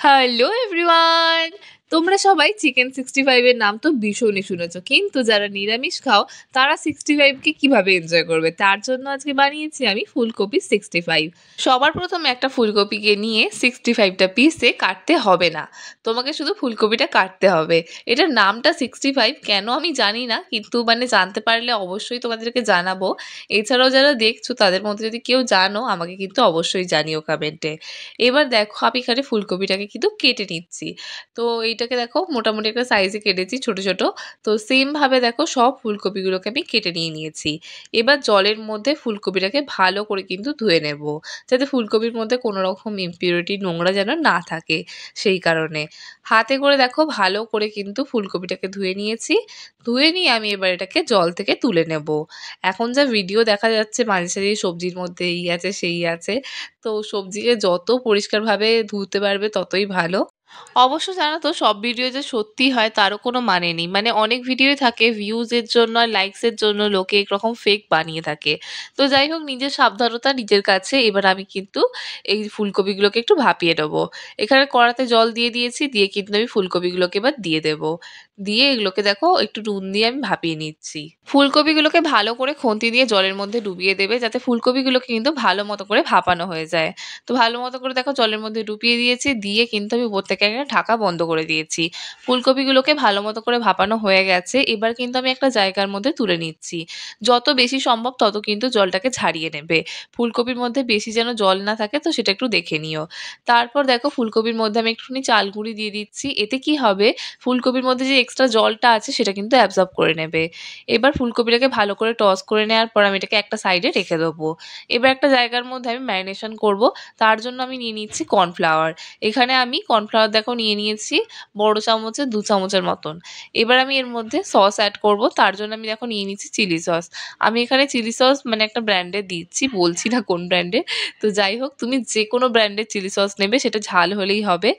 Hello everyone, তোমরা সবাই chicken 65 এর নাম তো ভীষণই শুনেছো, কিন্তু যারা নিরামিষ খাও তারা 65 কে কিভাবে এনজয় করবে তার জন্য আজকে বানিয়েছি আমি ফুলকপি 65। সবার প্রথমে একটা ফুলকপিকে নিয়ে 65টা পিসে কাটতে হবে না, তোমাকে শুধু ফুলকপিটা কাটতে হবে। এটার নামটা 65 কেন আমি জানি না, কিন্তু জানতে পারলে অবশ্যই তোমাদেরকে জানাবো। এছাড়াও যারা দেখছো তাদের মধ্যে যদি কেউ জানো আমাকে কিন্তু অবশ্যই জানিও কমেন্টে। এবার দেখো আমি এখানে ফুলকপিটাকে কিন্তু কেটে নিচ্ছি। তো এইটাকে দেখো মোটামুটি একটা সাইজে কেটেছি ছোট ছোট। তো সেম ভাবে দেখো সব ফুলকপিগুলোকে আমি কেটে নিয়েছি। এবার জলের মধ্যে ফুলকপিটাকে ভালো করে কিন্তু ধুয়ে নেব, যাতে ফুলকপির মধ্যে কোনো রকম ইমপিউরিটি নোংরা যেন না থাকে। সেই কারণে হাতে করে দেখো ভালো করে কিন্তু ফুলকপিটাকে ধুয়ে নিয়েছি। ধুয়ে নিয়ে আমি এবার এটাকে জল থেকে তুলে নেব। এখন যা ভিডিও দেখা যাচ্ছে মাঝে সাঝে সবজির মধ্যে এই আছে সেই আছে, তো সবজিকে যত পরিষ্কারভাবে ধুতে পারবে ততই ভালো। অবশ্য জানো তো সব ভিডিও যে সত্যি হয় তারও কোনো মানে নেই, অনেক ভিডিওই থাকে ভিউজের জন্য আর লাইকসের জন্য লোকে এরকম ফেক বানিয়ে থাকে। তো যাই হোক, নিজের সাবধানতা নিজের কাছে। এবার আমি কিন্তু এই ফুলকপিগুলোকে একটু ভাপিয়ে নেবো। এখানে কড়াতে জল দিয়ে দিয়েছি, দিয়ে কিন্তু আমি ফুলকপিগুলোকে এবার দিয়ে দেবো। দিয়ে এগুলোকে দেখো একটু নুন দিয়ে আমি ভাপিয়ে নিচ্ছি। ফুলকপিগুলোকে ভালো করে খুন্তি দিয়ে জলের মধ্যে ডুবিয়ে দেবে, যাতে ফুলকপিগুলোকে কিন্তু ভালো মতো করে ভাপানো হয়ে যায়। তো ভালো মতো করে দেখো জলের মধ্যে ডুবিয়ে দিয়েছি, দিয়ে কিন্তু আমি উপর থেকে একটা ঢাকা বন্ধ করে দিয়েছি। ফুলকপিগুলোকে ভালো মতো করে ভাপানো হয়ে গেছে, এবার কিন্তু আমি একটা জায়গার মধ্যে তুলে নিচ্ছি। যত বেশি সম্ভব তত কিন্তু জলটাকে ঝারিয়ে নেবে। ফুলকপির মধ্যে বেশি যেন জল না থাকে, তো সেটা একটু দেখে নিও। তারপর দেখো ফুলকপির মধ্যে আমি একটুখানি চাল গুঁড়ি দিয়ে দিচ্ছি। এতে কি হবে, ফুলকপির মধ্যে যে এক্সট্রা জলটা আছে সেটা কিন্তু অ্যাবজর্ব করে নেবে। এবার ফুলকপিটাকে ভালো করে টস করে নেওয়ার পর আমি এটাকে একটা সাইডে রেখে দেবো। এবার একটা জায়গার মধ্যে আমি ম্যারিনেশন করব। তার জন্য আমি নিয়ে নিচ্ছি কর্নফ্লাওয়ার। এখানে আমি কর্নফ্লাওয়ার দেখো নিয়ে নিয়েছি বড় চামচের 2 চামচের মতন। এবার আমি এর মধ্যে সস অ্যাড করব। তার জন্য আমি দেখো নিয়ে নিচ্ছি চিলি সস। আমি এখানে চিলি সস একটা ব্র্যান্ডের দিচ্ছি, বলছি না কোন ব্র্যান্ডের। তো যাই হোক, তুমি যে কোনো ব্র্যান্ডের চিলি সস নেবে, সেটা ঝাল হলেই হবে।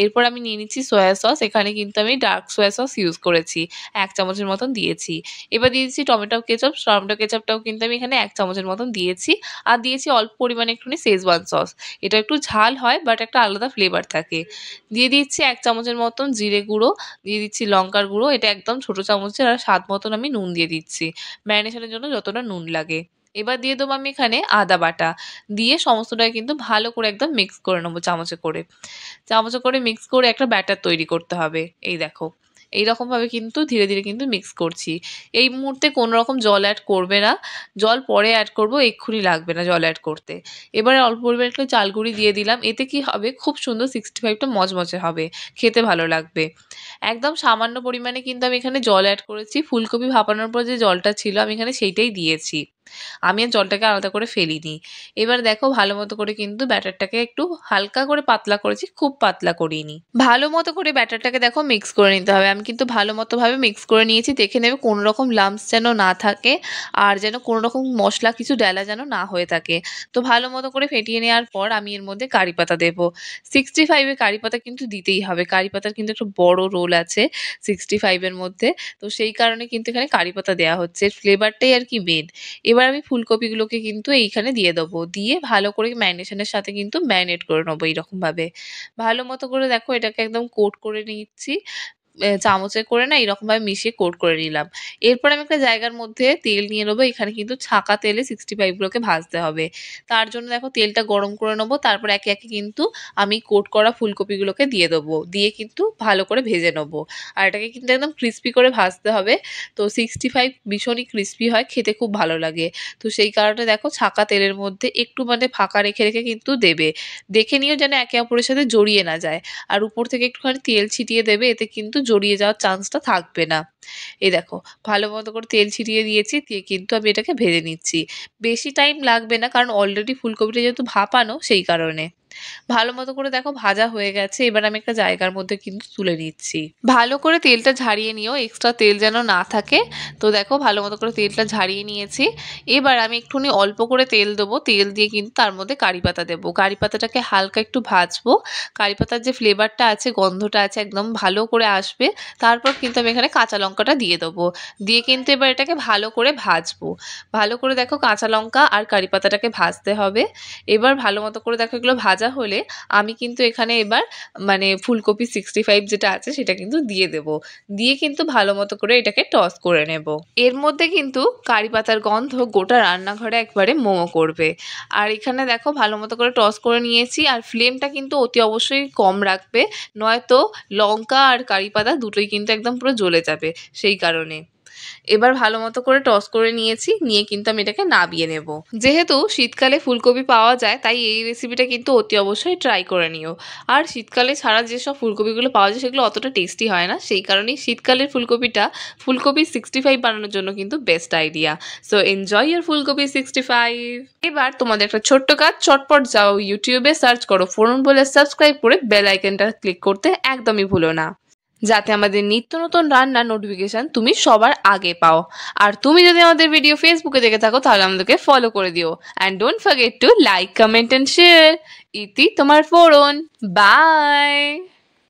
এরপর আমি নিয়ে নিচ্ছি সয়া সস। এখানে কিন্তু আমি ডার্ক সয়া সস ইউজ করেছি, 1 চামচের মতন দিয়েছি। এবার দিয়ে দিচ্ছি টমেটো কেচাপ। টমেটো কেচাপটাও কিন্তু আমি এখানে 1 চামচের মতন দিয়েছি। আর দিয়েছি অল্প পরিমাণে একটুখানি শেজওয়ান সস। এটা একটু ঝাল হয়, বাট একটা আলাদা ফ্লেভার থাকে। দিয়ে দিচ্ছি 1 চামচের মতন জিরে গুঁড়ো, দিয়ে দিচ্ছি লঙ্কার গুঁড়ো, এটা একদম ছোট চামচের। আর স্বাদ মতন আমি নুন দিয়ে দিচ্ছি, ম্যারিনেশনের জন্য যতটা নুন লাগে। এবার দিয়ে দেবো আমি এখানে আদা বাটা। দিয়ে সমস্তটাকে কিন্তু ভালো করে একদম মিক্স করে নেবো চামচে করে। চামচে করে মিক্স করে একটা ব্যাটার তৈরি করতে হবে। এই দেখো এইরকমভাবে কিন্তু ধীরে ধীরে কিন্তু মিক্স করছি। এই মুহূর্তে কোনো রকম জল অ্যাড করবে না, জল পরে অ্যাড করবো, এক্ষুনি লাগবে না জল অ্যাড করতে। এবারে অল্প পরিমাণে একটু চাল গুঁড়ি দিয়ে দিলাম। এতে কি হবে, খুব সুন্দর 65টা মচমচে হবে, খেতে ভালো লাগবে। একদম সামান্য পরিমাণে কিন্তু আমি এখানে জল অ্যাড করেছি। ফুলকপি ভাপানোর পর যে জলটা ছিল আমি এখানে সেইটাই দিয়েছি, আমি আর জলটাকে আলাদা করে ফেলিনি। এবার দেখো ভালো মতো করে কিন্তু ব্যাটারটাকে একটু হালকা করে পাতলা করেছি, খুব পাতলা করিনি। ভালো মতো করে ব্যাটারটাকে দেখো মিক্স করে নিতে হবে। আমি কিন্তু ভালো মতো ভাবে মিক্স করে নিয়েছি। দেখে নেবে কোনো রকম লাম্পস যেন না থাকে, আর যেন কোনো রকম মশলা কিছু ডেলা যেন না হয়ে থাকে। তো ভালো মতো করে ফেটিয়ে নেওয়ার পর আমি এর মধ্যে কারি পাতা দেবো। 65-এ কারি পাতা কিন্তু দিতেই হবে, কারি পাতার কিন্তু একটা বড় রোল আছে 65-এর মধ্যে। তো সেই কারণে কিন্তু এখানে কারি পাতা দেওয়া হচ্ছে, ফ্লেভারটাই আর কি মেন। এবার আমি ফুলকপিগুলোকে কিন্তু এইখানে দিয়ে দেবো, দিয়ে ভালো করে ম্যারিনেশনের সাথে কিন্তু ম্যারিনেট করে নেবো এইরকমভাবে। ভালো মতো করে দেখো এটাকে একদম কোট করে নিচ্ছি। চামচে করে না এরকমভাবে মিশিয়ে কোট করে নিলাম। এরপর আমি একটা জায়গার মধ্যে তেল নিয়ে নেবো। এখানে কিন্তু ছাঁকা তেলে 65 গুলোকে ভাজতে হবে। তার জন্য দেখো তেলটা গরম করে নেবো। তারপর একে একে কিন্তু আমি কোট করা ফুলকপিগুলোকে দিয়ে দেবো, দিয়ে কিন্তু ভালো করে ভেজে নেবো। আর এটাকে কিন্তু একদম ক্রিস্পি করে ভাজতে হবে। তো 65 ভীষণই ক্রিস্পি হয়, খেতে খুব ভালো লাগে। তো সেই কারণে দেখো ছাঁকা তেলের মধ্যে একটু ফাঁকা রেখে রেখে কিন্তু দেবে। দেখে নিও যেন একে অপরের সাথে জড়িয়ে না যায়। আর উপর থেকে একটুখানি তেল ছিটিয়ে দেবে, এতে কিন্তু জড়িয়ে যাওয়ার চান্সটা থাকবে না। এই দেখো ভালো মতো করে তেল ছিটিয়ে দিয়েছি, দিয়ে কিন্তু আমি এটাকে ভেজে নিচ্ছি। বেশি টাইম লাগবে না, কারণ অলরেডি ফুলকপিটা যেহেতু ভাপানো সেই কারণে। ভালো মতো করে দেখো ভাজা হয়ে গেছে। এবার আমি একটা জায়গার মধ্যে কিন্তু তুলে নিচ্ছি। ভালো করে তেলটা ঝারিয়ে নিও, এক্সট্রা তেল যেন না থাকে। তো দেখো ভালো মতো করে তেলটা ঝারিয়ে নিয়েছি। এবার আমি একটুখানি অল্প করে তেল দেবো, তেল দিয়ে কিন্তু তার মধ্যে কারি পাতা দেবো। কারি পাতাটাকে হালকা একটু ভাজবো। কারি পাতার যে ফ্লেভারটা আছে, গন্ধটা আছে, একদম ভালো করে আসবে। তারপর কিন্তু আমি এখানে কাঁচা লঙ্কাটা দিয়ে দেবো, দিয়ে কিন্তু এবার এটাকে ভালো করে ভাজবো। ভালো করে দেখো কাঁচা লঙ্কা আর কারি পাতাটাকে ভাজতে হবে। এবার ভালো মতো করে দেখো এগুলো ভাজা ভাজা হলে আমি কিন্তু এখানে এবার মানে ফুলকপি 65 যেটা আছে সেটা কিন্তু দিয়ে দেব। দিয়ে কিন্তু ভালো মতো করে এটাকে টস করে নেব। এর মধ্যে কিন্তু কারি পাতার গন্ধ গোটা রান্নাঘরে একবারে মোমো করবে। আর এখানে দেখো ভালো মতো করে টস করে নিয়েছি। আর ফ্লেমটা কিন্তু অতি অবশ্যই কম রাখবে, নয়তো লঙ্কা আর কারি পাতা দুটোই কিন্তু একদম পুরো জ্বলে যাবে, সেই কারণে। এবার ভালো মতো করে টস করে নিয়েছি, নিয়ে কিন্তু আমি এটাকে নাবিয়ে নেব। যেহেতু শীতকালে ফুলকপি পাওয়া যায় তাই এই রেসিপিটা কিন্তু অতি অবশ্যই ট্রাই করে নিও। আর শীতকালে ছাড়া যেসব ফুলকপিগুলো পাওয়া যায় সেগুলো অতটা টেস্টি হয় না, সেই কারণেই শীতকালের ফুলকপিটা ফুলকপি 65 বানানোর জন্য কিন্তু বেস্ট আইডিয়া। সো এনজয় ইয়ার ফুলকপি 65। এবার তোমাদের একটা ছোট্ট কাজ, চটপট যাও ইউটিউবে সার্চ করো ফোরন বলে, সাবস্ক্রাইব করে বেল আইকনটা ক্লিক করতে একদমই ভুলো না, যাতে আমাদের নিত্য নতুন রান্নার নোটিফিকেশন তুমি সবার আগে পাও। আর তুমি যদি আমাদের ভিডিও ফেসবুকে দেখে থাকো তাহলে আমাদেরকে ফলো করে দিও। And don't forget to like, comment and share. ইতি তোমার ফোরন। বাই।